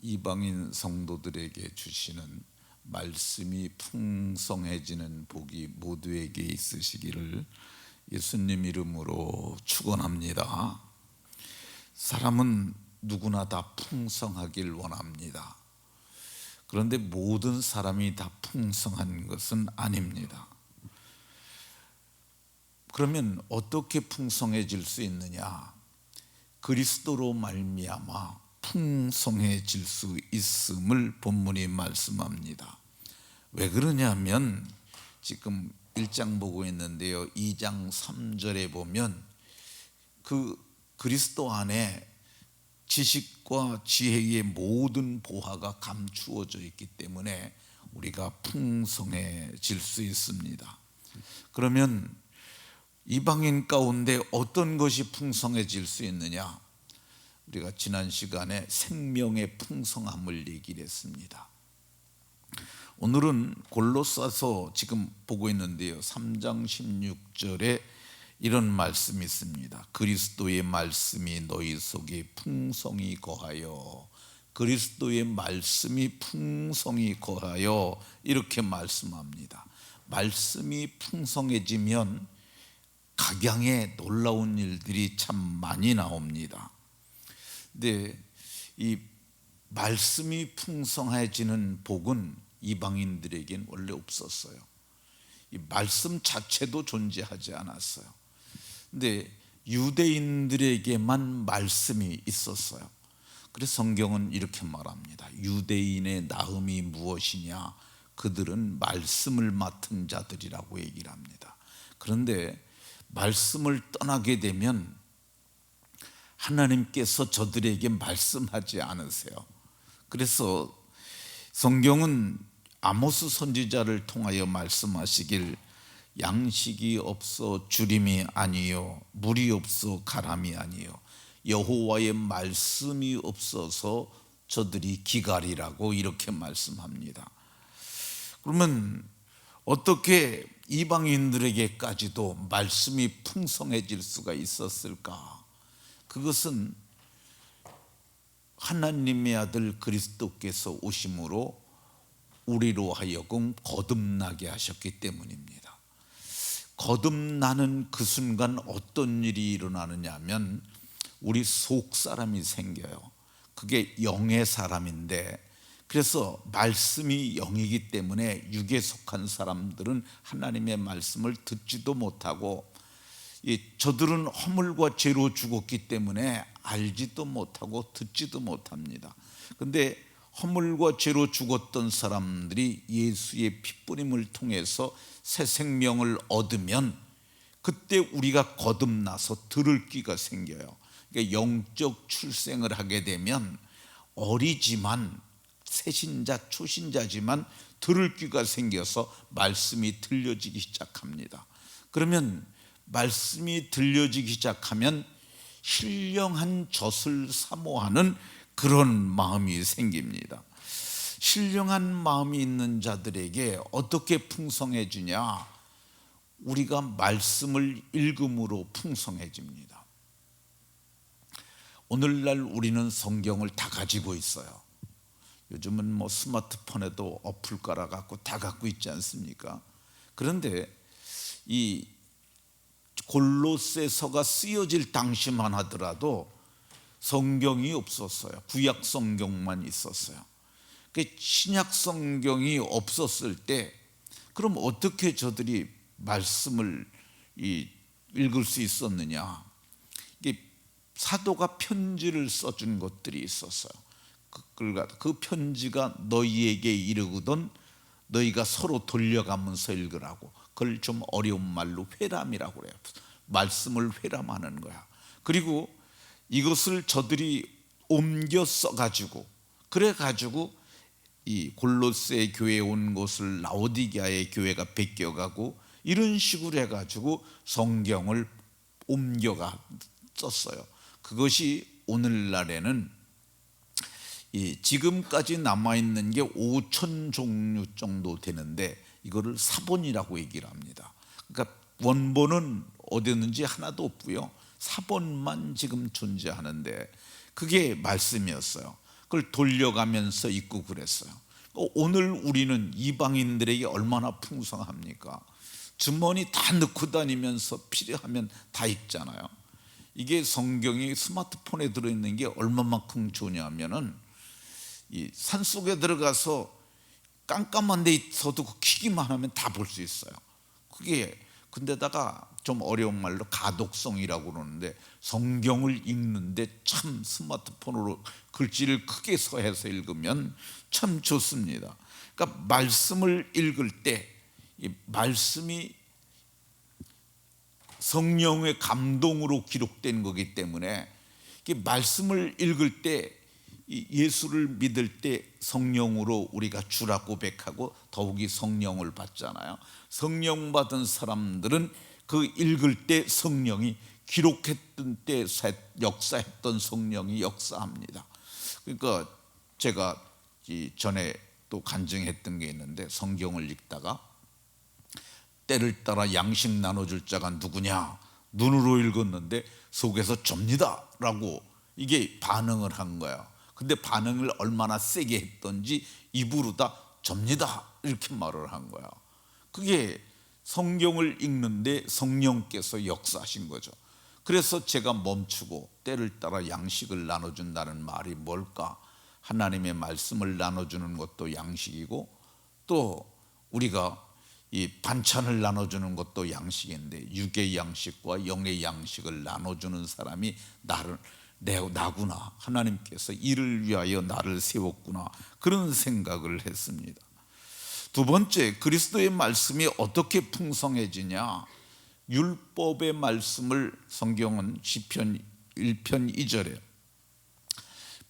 이방인 성도들에게 주시는 말씀이 풍성해지는 복이 모두에게 있으시기를 예수님 이름으로 축원합니다. 사람은 누구나 다 풍성하길 원합니다. 그런데 모든 사람이 다 풍성한 것은 아닙니다. 그러면 어떻게 풍성해질 수 있느냐? 그리스도로 말미암아 풍성해질 수 있음을 본문이 말씀합니다. 왜 그러냐면 지금 1장 보고 있는데요, 2장 3절에 보면 그 그리스도 안에 지식과 지혜의 모든 보화가 감추어져 있기 때문에 우리가 풍성해질 수 있습니다. 그러면 이방인 가운데 어떤 것이 풍성해질 수 있느냐? 우리가 지난 시간에 생명의 풍성함을 얘기를 했습니다. 오늘은 골로새서 지금 보고 있는데요, 3장 16절에 이런 말씀이 있습니다. 그리스도의 말씀이 너희 속에 풍성히 거하여, 그리스도의 말씀이 풍성히 거하여 이렇게 말씀합니다. 말씀이 풍성해지면 각양의 놀라운 일들이 참 많이 나옵니다. 근데 이 말씀이 풍성해지는 복은 이방인들에겐 원래 없었어요. 이 말씀 자체도 존재하지 않았어요. 근데 유대인들에게만 말씀이 있었어요. 그래서 성경은 이렇게 말합니다. 유대인의 나음이 무엇이냐? 그들은 말씀을 맡은 자들이라고 얘기를 합니다. 그런데 말씀을 떠나게 되면 하나님께서 저들에게 말씀하지 않으세요. 그래서 성경은 아모스 선지자를 통하여 말씀하시길, 양식이 없어 주림이 아니요 물이 없어 가람이 아니요 여호와의 말씀이 없어서 저들이 기갈이라고 이렇게 말씀합니다. 그러면 어떻게 이방인들에게까지도 말씀이 풍성해질 수가 있었을까? 그것은 하나님의 아들 그리스도께서 오심으로 우리로 하여금 거듭나게 하셨기 때문입니다. 거듭나는 그 순간 어떤 일이 일어나느냐 하면 우리 속 사람이 생겨요. 그게 영의 사람인데, 그래서 말씀이 영이기 때문에 육에 속한 사람들은 하나님의 말씀을 듣지도 못하고, 저들은 허물과 죄로 죽었기 때문에 알지도 못하고 듣지도 못합니다. 그런데 허물과 죄로 죽었던 사람들이 예수의 피뿌림을 통해서 새 생명을 얻으면 그때 우리가 거듭나서 들을 귀가 생겨요. 그러니까 영적 출생을 하게 되면 어리지만 새신자 초신자지만 들을 귀가 생겨서 말씀이 들려지기 시작합니다. 그러면 말씀이 들려지기 시작하면 신령한 젖을 사모하는 그런 마음이 생깁니다. 신령한 마음이 있는 자들에게 어떻게 풍성해지냐? 우리가 말씀을 읽음으로 풍성해집니다. 오늘날 우리는 성경을 다 가지고 있어요. 요즘은 뭐 스마트폰에도 어플 깔아갖고 다 갖고 있지 않습니까? 그런데 이 골로새서가 쓰여질 당시만 하더라도 성경이 없었어요. 구약 성경만 있었어요. 신약 성경이 없었을 때 그럼 어떻게 저들이 말씀을 읽을 수 있었느냐? 이게 사도가 편지를 써준 것들이 있었어요. 그 편지가 너희에게 이르거든 너희가 서로 돌려가면서 읽으라고. 그걸 좀 어려운 말로 회람이라고 그래요. 말씀을 회람하는 거야. 그리고 이것을 저들이 옮겨 써가지고, 그래가지고 이 골로새 교회에 온 것을 라오디게아의 교회가 베껴가고 이런 식으로 해가지고 성경을 옮겨가 썼어요. 그것이 오늘날에는 지금까지 남아있는 게 5천 종류 정도 되는데 이거를 사본이라고 얘기를 합니다. 그러니까 원본은 어디였는지 하나도 없고요, 사본만 지금 존재하는데 그게 말씀이었어요. 그걸 돌려가면서 입고 그랬어요. 오늘 우리는 이방인들에게 얼마나 풍성합니까? 주머니 다 넣고 다니면서 필요하면 다 입잖아요. 이게 성경이 스마트폰에 들어있는 게 얼마만큼 좋냐면은 이 산속에 들어가서 깜깜한 데 있어도 키기만 하면 다 볼 수 있어요. 그게 근데다가 좀 어려운 말로 가독성이라고 그러는데, 성경을 읽는데 참 스마트폰으로 글씨를 크게 해서 읽으면 참 좋습니다. 그러니까 말씀을 읽을 때 이 말씀이 성령의 감동으로 기록된 거기 때문에, 말씀을 읽을 때 예수를 믿을 때 성령으로 우리가 주라 고백하고 더욱이 성령을 받잖아요. 성령 받은 사람들은 그 읽을 때 성령이, 기록했던 때 역사했던 성령이 역사합니다. 그러니까 제가 전에 또 간증했던 게 있는데, 성경을 읽다가 때를 따라 양식 나눠줄 자가 누구냐, 눈으로 읽었는데 속에서 접니다 라고 이게 반응을 한 거야. 근데 반응을 얼마나 세게 했던지 입으로 다 접니다 이렇게 말을 한 거야. 그게 성경을 읽는데 성령께서 역사하신 거죠. 그래서 제가 멈추고 때를 따라 양식을 나눠준다는 말이 뭘까? 하나님의 말씀을 나눠주는 것도 양식이고, 또 우리가 이 반찬을 나눠주는 것도 양식인데, 육의 양식과 영의 양식을 나눠주는 사람이 나구나, 하나님께서 이를 위하여 나를 세웠구나, 그런 생각을 했습니다. 두 번째, 그리스도의 말씀이 어떻게 풍성해지냐? 율법의 말씀을 성경은 시편 1편 2절에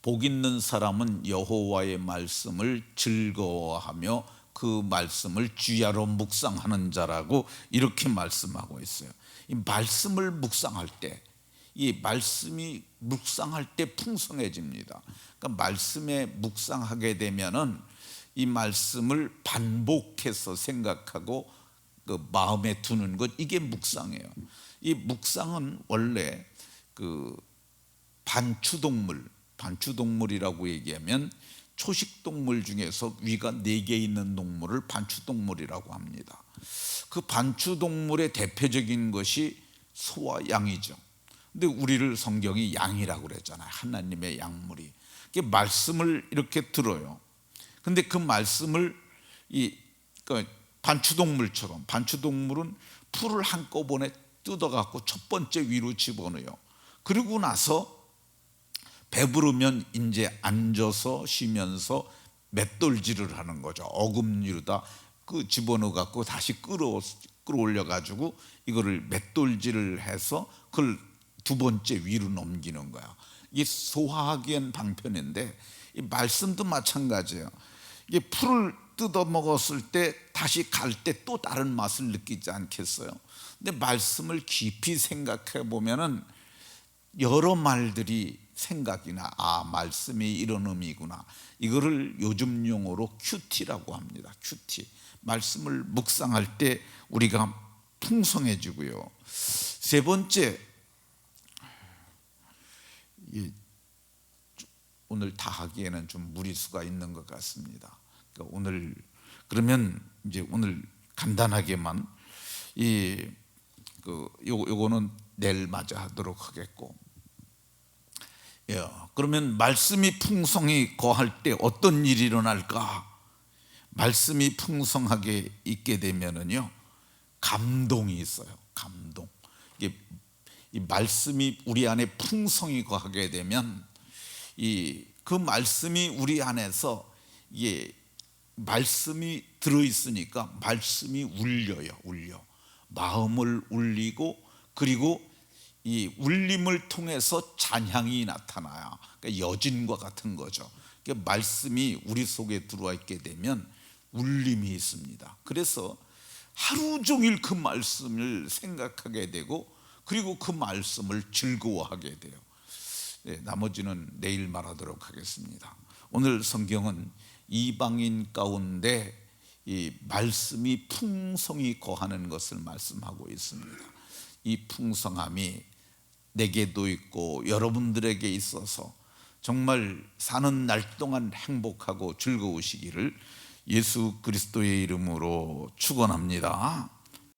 복 있는 사람은 여호와의 말씀을 즐거워하며 그 말씀을 주야로 묵상하는 자라고 이렇게 말씀하고 있어요. 이 말씀을 묵상할 때, 이 말씀이 묵상할 때 풍성해집니다. 그러니까 말씀에 묵상하게 되면은 이 말씀을 반복해서 생각하고 그 마음에 두는 것, 이게 묵상이에요. 이 묵상은 원래 그 반추동물이라고 얘기하면 초식동물 중에서 위가 4개 있는 동물을 반추동물이라고 합니다. 그 반추동물의 대표적인 것이 소와 양이죠. 근데 우리를 성경이 양이라고 그랬잖아요. 하나님의 양물이. 말씀을 이렇게 들어요. 근데 그 말씀을 반추동물처럼, 반추동물은 풀을 한꺼번에 뜯어갖고 첫 번째 위로 집어넣어요. 그리고 나서 배부르면 이제 앉아서 쉬면서 맷돌질을 하는 거죠. 어금니로다 그 집어넣어 갖고 다시 끌어올려 가지고 이거를 맷돌질을 해서 그걸 두 번째 위로 넘기는 거야. 이게 소화하기엔 방편인데, 이 말씀도 마찬가지예요. 이게 풀을 뜯어 먹었을 때 다시 갈 때 또 다른 맛을 느끼지 않겠어요? 근데 말씀을 깊이 생각해 보면은 여러 말들이 생각이나, 말씀이 이런 의미구나, 이거를 요즘 용어로 큐티라고 합니다. 큐티. 말씀을 묵상할 때 우리가 풍성해지고요. 세 번째, 오늘 다 하기에는 좀 무리수가 있는 것 같습니다. 그러니까 오늘 그러면 이제 오늘 간단하게만 요거는 내일 마저 하도록 하겠고, 그러면 말씀이 풍성히 거할 때 어떤 일이 일어날까? 말씀이 풍성하게 있게 되면은요, 감동이 있어요. 감동. 이 말씀이 우리 안에 풍성히 거하게 되면 그 말씀이 우리 안에서, 말씀이 들어있으니까 말씀이 울려. 마음을 울리고, 그리고 이 울림을 통해서 찬양이 나타나요. 그러니까 여진과 같은 거죠. 그러니까 말씀이 우리 속에 들어와 있게 되면 울림이 있습니다. 그래서 하루 종일 그 말씀을 생각하게 되고, 그리고 그 말씀을 즐거워하게 돼요. 나머지는 내일 말하도록 하겠습니다. 오늘 성경은 이방인 가운데 이 말씀이 풍성히 거하는 것을 말씀하고 있습니다. 이 풍성함이 내게도 있고 여러분들에게 있어서 정말 사는 날 동안 행복하고 즐거우시기를 예수 그리스도의 이름으로 축원합니다.